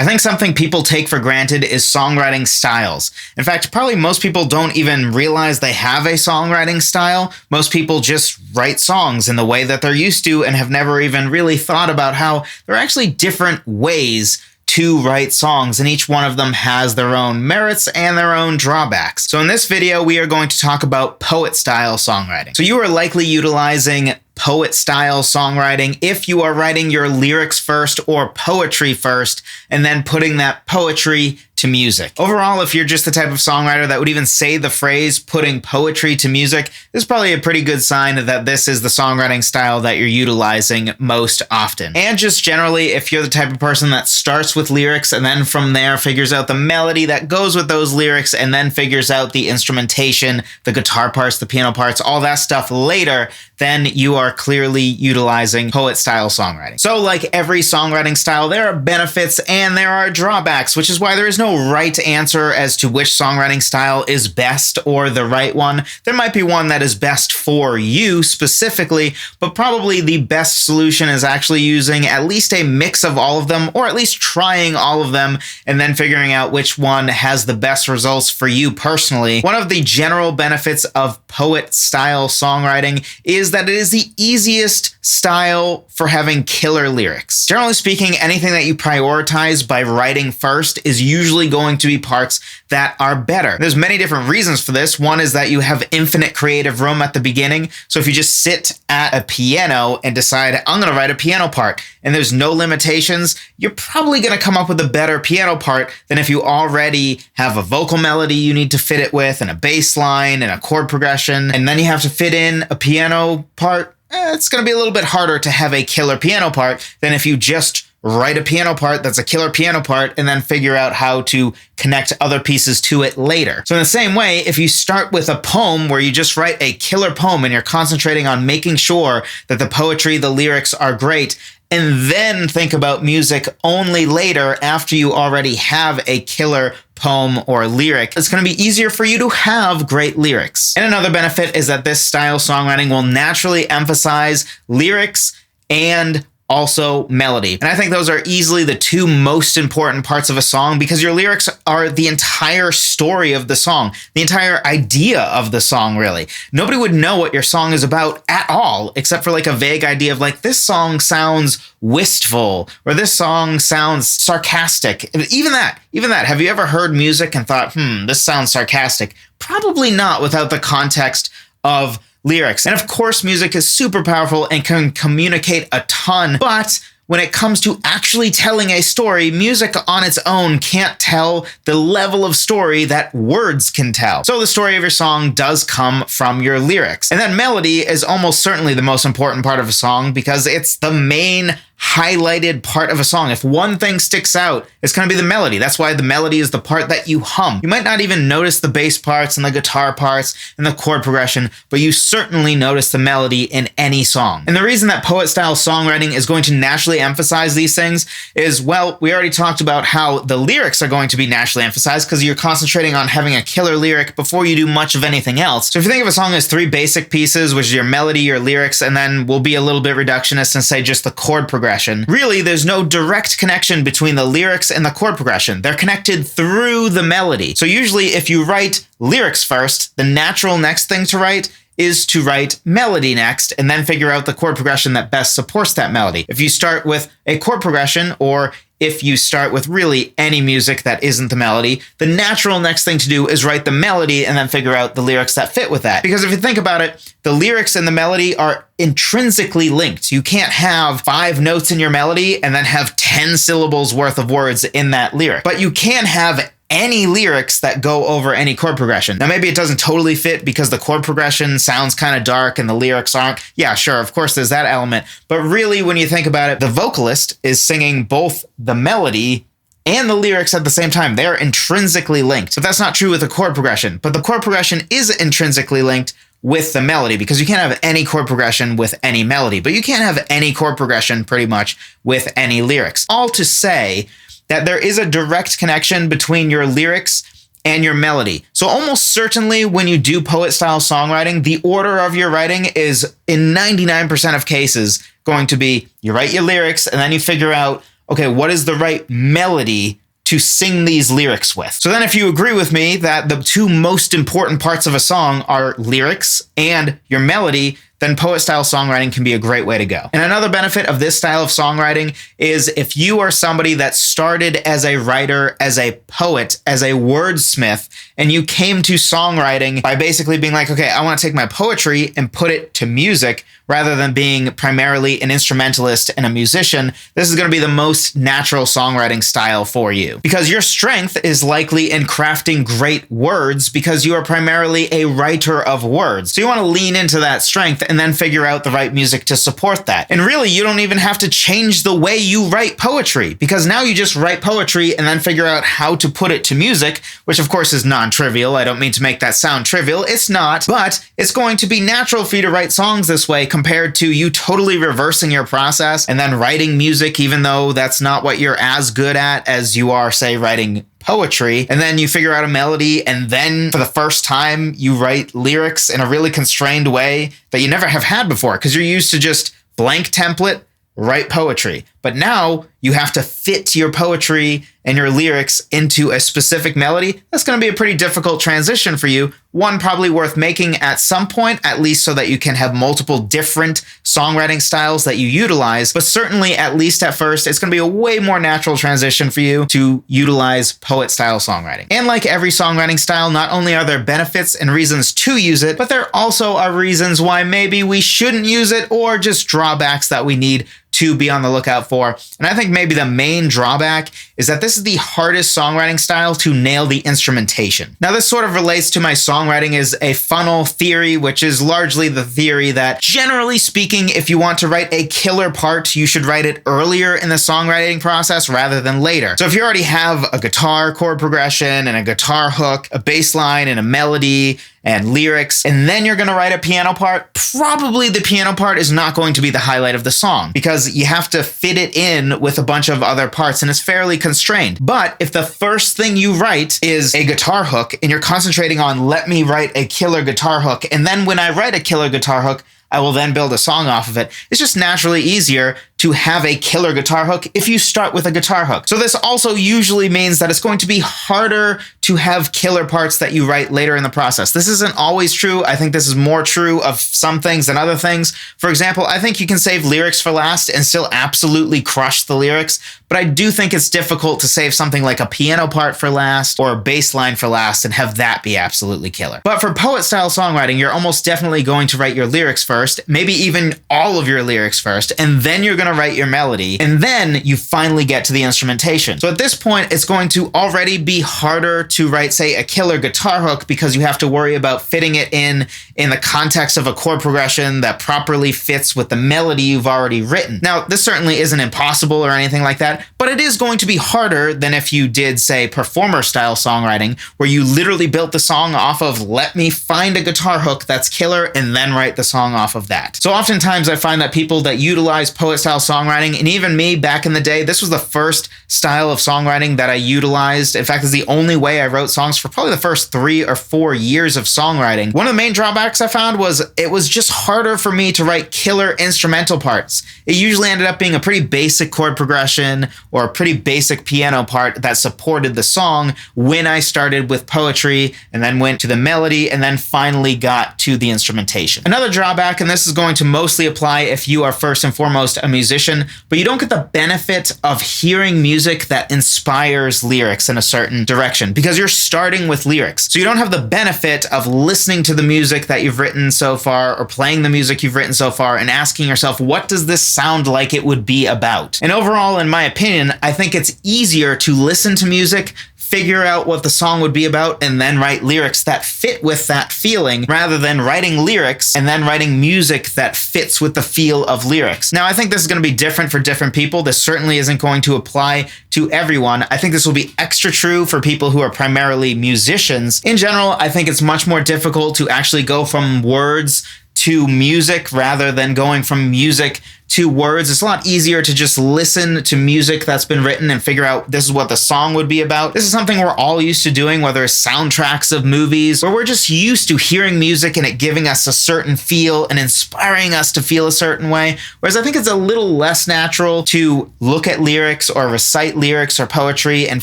I think something people take for granted is songwriting styles. In fact, probably most people don't even realize they have a songwriting style. Most people just write songs in the way that they're used to and have never even really thought about how there are actually different ways to write songs, and each one of them has their own merits and their own drawbacks. So in this video, we are going to talk about poet-style songwriting. So you are likely utilizing poet-style songwriting if you are writing your lyrics first or poetry first, and then putting that poetry to music. Overall, if you're just the type of songwriter that would even say the phrase putting poetry to music, this is probably a pretty good sign that this is the songwriting style that you're utilizing most often. And just generally, if you're the type of person that starts with lyrics and then from there figures out the melody that goes with those lyrics and then figures out the instrumentation, the guitar parts, the piano parts, all that stuff later, then you are clearly utilizing poet-style songwriting. So like every songwriting style, there are benefits and there are drawbacks, which is why there is no right answer as to which songwriting style is best or the right one. There might be one that is best for you specifically, but probably the best solution is actually using at least a mix of all of them, or at least trying all of them and then figuring out which one has the best results for you personally. One of the general benefits of poet-style songwriting is that it is the easiest style for having killer lyrics. Generally speaking, anything that you prioritize by writing first is usually going to be parts that are better. There's many different reasons for this. One is that you have infinite creative room at the beginning. So if you just sit at a piano and decide, I'm going to write a piano part, and there's no limitations, you're probably going to come up with a better piano part than if you already have a vocal melody you need to fit it with, and a bass line, and a chord progression, and then you have to fit in a piano part. It's going to be a little bit harder to have a killer piano part than if you just write a piano part that's a killer piano part and then figure out how to connect other pieces to it later. So in the same way, if you start with a poem where you just write a killer poem and you're concentrating on making sure that the poetry, the lyrics are great, and then think about music only later after you already have a killer poem or lyric, it's going to be easier for you to have great lyrics. And another benefit is that this style songwriting will naturally emphasize lyrics and also melody. And I think those are easily the two most important parts of a song, because your lyrics are the entire story of the song, the entire idea of the song, really. Nobody would know what your song is about at all, except for like a vague idea of like, this song sounds wistful, or this song sounds sarcastic. Even that. Have you ever heard music and thought, this sounds sarcastic? Probably not without the context of lyrics. And of course, music is super powerful and can communicate a ton, but when it comes to actually telling a story, music on its own can't tell the level of story that words can tell. So the story of your song does come from your lyrics. And then melody is almost certainly the most important part of a song, because it's the main highlighted part of a song. If one thing sticks out, it's going to be the melody. That's why the melody is the part that you hum. You might not even notice the bass parts and the guitar parts and the chord progression, but you certainly notice the melody in any song. And the reason that poet-style songwriting is going to naturally emphasize these things is, well, we already talked about how the lyrics are going to be naturally emphasized because you're concentrating on having a killer lyric before you do much of anything else. So if you think of a song as three basic pieces, which is your melody, your lyrics, and then we'll be a little bit reductionist and say just the chord progression. Really, there's no direct connection between the lyrics and the chord progression. They're connected through the melody. So usually if you write lyrics first, the natural next thing to write is to write melody next, and then figure out the chord progression that best supports that melody. If you start with a chord progression, or if you start with really any music that isn't the melody, the natural next thing to do is write the melody and then figure out the lyrics that fit with that. Because if you think about it, the lyrics and the melody are intrinsically linked. You can't have 5 notes in your melody and then have 10 syllables worth of words in that lyric. But you can have any lyrics that go over any chord progression. Now, maybe it doesn't totally fit because the chord progression sounds kind of dark and the lyrics aren't. Yeah, sure, of course there's that element. But really, when you think about it, the vocalist is singing both the melody and the lyrics at the same time. They're intrinsically linked. But that's not true with the chord progression. But the chord progression is intrinsically linked with the melody, because you can't have any chord progression with any melody, but you can't have any chord progression pretty much with any lyrics. All to say that there is a direct connection between your lyrics and your melody. So almost certainly when you do poet-style songwriting, the order of your writing is, in 99% of cases, going to be you write your lyrics and then you figure out, okay, what is the right melody to sing these lyrics with? So then if you agree with me that the two most important parts of a song are lyrics and your melody, then poet-style songwriting can be a great way to go. And another benefit of this style of songwriting is if you are somebody that started as a writer, as a poet, as a wordsmith, and you came to songwriting by basically being like, okay, I want to take my poetry and put it to music rather than being primarily an instrumentalist and a musician, this is going to be the most natural songwriting style for you. Because your strength is likely in crafting great words because you are primarily a writer of words. So you want to lean into that strength and then figure out the right music to support that. And really, you don't even have to change the way you write poetry, because now you just write poetry and then figure out how to put it to music, which of course is non-trivial. I don't mean to make that sound trivial. It's not, but it's going to be natural for you to write songs this way compared to you totally reversing your process and then writing music, even though that's not what you're as good at as you are, say, writing poetry. And then you figure out a melody, and then for the first time you write lyrics in a really constrained way that you never have had before, because you're used to just blank template, write poetry. But now you have to fit your poetry and your lyrics into a specific melody. That's going to be a pretty difficult transition for you. One probably worth making at some point, at least so that you can have multiple different songwriting styles that you utilize. But certainly, at least at first, it's going to be a way more natural transition for you to utilize poet-style songwriting. And like every songwriting style, not only are there benefits and reasons to use it, but there also are reasons why maybe we shouldn't use it, or just drawbacks that we need to be on the lookout for. And I think maybe the main drawback is that this is the hardest songwriting style to nail the instrumentation. Now, this sort of relates to my songwriting as a funnel theory, which is largely the theory that, generally speaking, if you want to write a killer part, you should write it earlier in the songwriting process rather than later. So if you already have a guitar chord progression and a guitar hook, a bass line and a melody and lyrics, and then you're going to write a piano part, probably the piano part is not going to be the highlight of the song, because you have to fit it in with a bunch of other parts and it's fairly constrained. But if the first thing you write is a guitar hook and you're concentrating on, let me write a killer guitar hook, and then when I write a killer guitar hook, I will then build a song off of it. It's just naturally easier to have a killer guitar hook if you start with a guitar hook. So this also usually means that it's going to be harder to have killer parts that you write later in the process. This isn't always true. I think this is more true of some things than other things. For example, I think you can save lyrics for last and still absolutely crush the lyrics, but I do think it's difficult to save something like a piano part for last or a bass line for last and have that be absolutely killer. But for poet-style songwriting, you're almost definitely going to write your lyrics first, maybe even all of your lyrics first, and then you're going to write your melody, and then you finally get to the instrumentation. So at this point, it's going to already be harder to write, say, a killer guitar hook, because you have to worry about fitting it in the context of a chord progression that properly fits with the melody you've already written. Now, this certainly isn't impossible or anything like that, but it is going to be harder than if you did, say, performer-style songwriting, where you literally built the song off of, let me find a guitar hook that's killer and then write the song off of that. So oftentimes I find that people that utilize poet-style songwriting, and even me back in the day, this was the first style of songwriting that I utilized. In fact, it's the only way I wrote songs for probably the first 3 or 4 years of songwriting. One of the main drawbacks I found was it was just harder for me to write killer instrumental parts. It usually ended up being a pretty basic chord progression or a pretty basic piano part that supported the song when I started with poetry and then went to the melody and then finally got to the instrumentation. Another drawback, and this is going to mostly apply if you are first and foremost a musician, but you don't get the benefit of hearing music that inspires lyrics in a certain direction because you're starting with lyrics. So you don't have the benefit of listening to the music that you've written so far or playing the music you've written so far and asking yourself, what does this sound like it would be about? And overall, in my opinion, I think it's easier to listen to music, figure out what the song would be about, and then write lyrics that fit with that feeling, rather than writing lyrics and then writing music that fits with the feel of lyrics. Now, I think this is going to be different for different people. This certainly isn't going to apply to everyone. I think this will be extra true for people who are primarily musicians. In general, I think it's much more difficult to actually go from words to music rather than going from music to words. It's a lot easier to just listen to music that's been written and figure out this is what the song would be about. This is something we're all used to doing, whether it's soundtracks of movies, where we're just used to hearing music and it giving us a certain feel and inspiring us to feel a certain way. Whereas I think it's a little less natural to look at lyrics or recite lyrics or poetry and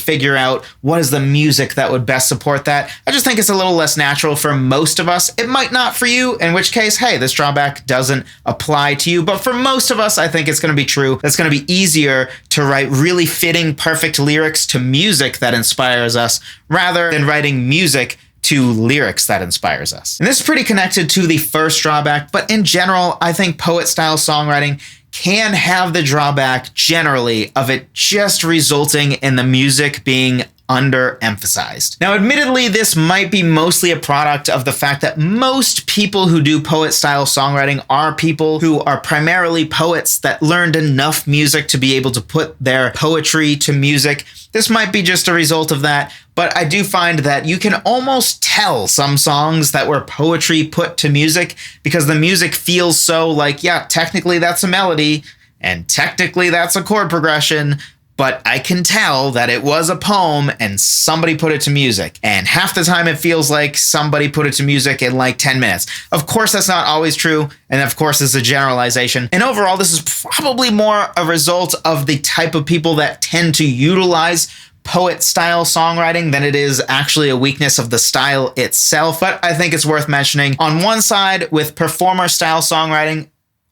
figure out what is the music that would best support that. I just think it's a little less natural for most of us. It might not for you, in which case, hey, this drawback doesn't apply to you. But for most of us, I think it's going to be true. It's going to be easier to write really fitting, perfect lyrics to music that inspires us rather than writing music to lyrics that inspires us. And this is pretty connected to the first drawback, but in general, I think poet-style songwriting can have the drawback generally of it just resulting in the music being underemphasized. Now, admittedly, this might be mostly a product of the fact that most people who do poet-style songwriting are people who are primarily poets that learned enough music to be able to put their poetry to music. This might be just a result of that, but I do find that you can almost tell some songs that were poetry put to music because the music feels so like, yeah, technically that's a melody and technically that's a chord progression, but I can tell that it was a poem and somebody put it to music. And half the time it feels like somebody put it to music in like 10 minutes. Of course, that's not always true. And of course, it's a generalization. And overall, this is probably more a result of the type of people that tend to utilize poet-style songwriting than it is actually a weakness of the style itself. But I think it's worth mentioning. On one side, with performer-style songwriting,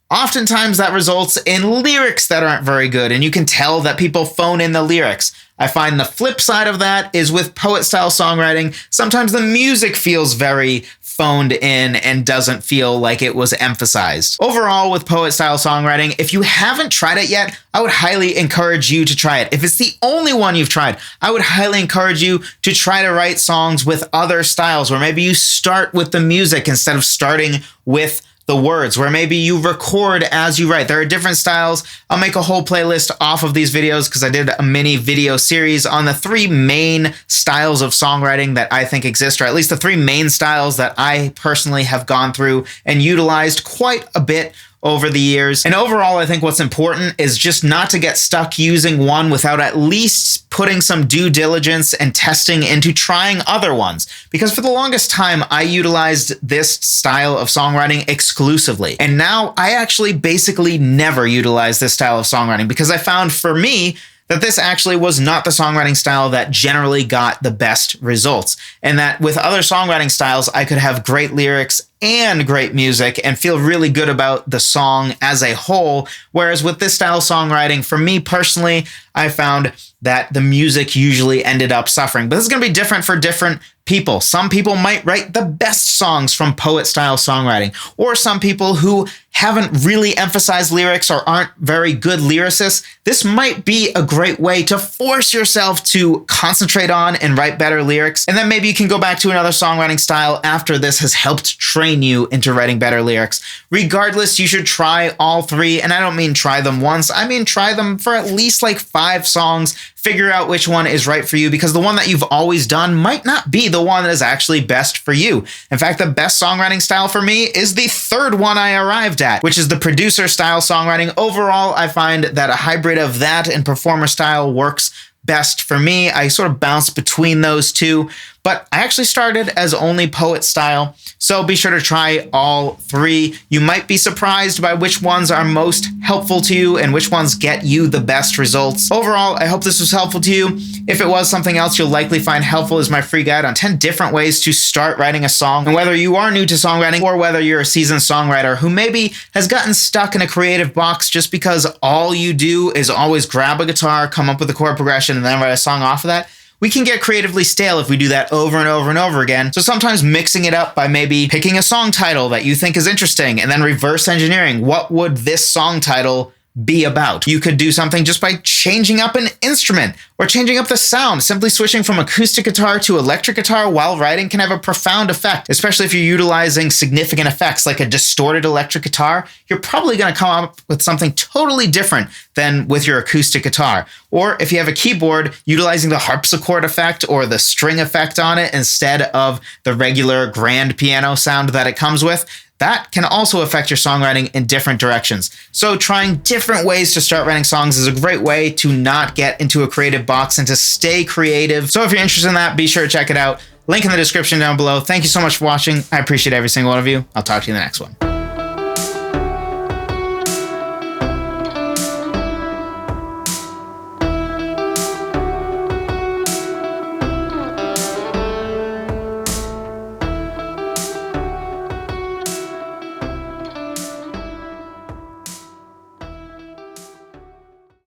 oftentimes that results in lyrics that aren't very good, and you can tell that people phone in the lyrics. I find the flip side of that is with poet-style songwriting, sometimes the music feels very phoned in and doesn't feel like it was emphasized. Overall, with poet-style songwriting, if you haven't tried it yet, I would highly encourage you to try it. If it's the only one you've tried, I would highly encourage you to try to write songs with other styles, where maybe you start with the music instead of starting with the words, where maybe you record as you write. There are different styles. I'll make a whole playlist off of these videos because I did a mini video series on the 3 main styles of songwriting that I think exist, or at least the 3 main styles that I personally have gone through and utilized quite a bit over the years. And overall, I think what's important is just not to get stuck using one without at least putting some due diligence and testing into trying other ones. Because for the longest time, I utilized this style of songwriting exclusively. And now I actually basically never utilize this style of songwriting because I found for me that this actually was not the songwriting style that generally got the best results. And that with other songwriting styles, I could have great lyrics and great music and feel really good about the song as a whole. Whereas with this style of songwriting, for me personally, I found that the music usually ended up suffering. But this is going to be different for different people. Some people might write the best songs from poet-style songwriting, or some people who haven't really emphasized lyrics or aren't very good lyricists. This might be a great way to force yourself to concentrate on and write better lyrics. And then maybe you can go back to another songwriting style after this has helped train you into writing better lyrics. Regardless, you should try all 3. And I don't mean try them once. I mean try them for at least like 5 songs. Figure out which one is right for you, because the one that you've always done might not be the one that is actually best for you. In fact, the best songwriting style for me is the 3rd one I arrived at, which is the producer style songwriting. Overall, I find that a hybrid of that and performer style works best for me. I sort of bounce between those two, but I actually started as only poet style. So be sure to try all 3. You might be surprised by which ones are most helpful to you and which ones get you the best results. Overall, I hope this was helpful to you. If it was, something else you'll likely find helpful is my free guide on 10 different ways to start writing a song. And whether you are new to songwriting or whether you're a seasoned songwriter who maybe has gotten stuck in a creative box just because all you do is always grab a guitar, come up with a chord progression, and then write a song off of that, we can get creatively stale if we do that over and over and over again. So sometimes mixing it up by maybe picking a song title that you think is interesting and then reverse engineering, what would this song title be about? You could do something just by changing up an instrument or changing up the sound. Simply switching from acoustic guitar to electric guitar while writing can have a profound effect, especially if you're utilizing significant effects like a distorted electric guitar. You're probably going to come up with something totally different than with your acoustic guitar. Or if you have a keyboard, utilizing the harpsichord effect or the string effect on it instead of the regular grand piano sound that it comes with, that can also affect your songwriting in different directions. So trying different ways to start writing songs is a great way to not get into a creative box and to stay creative. So if you're interested in that, be sure to check it out. Link in the description down below. Thank you so much for watching. I appreciate every single one of you. I'll talk to you in the next one.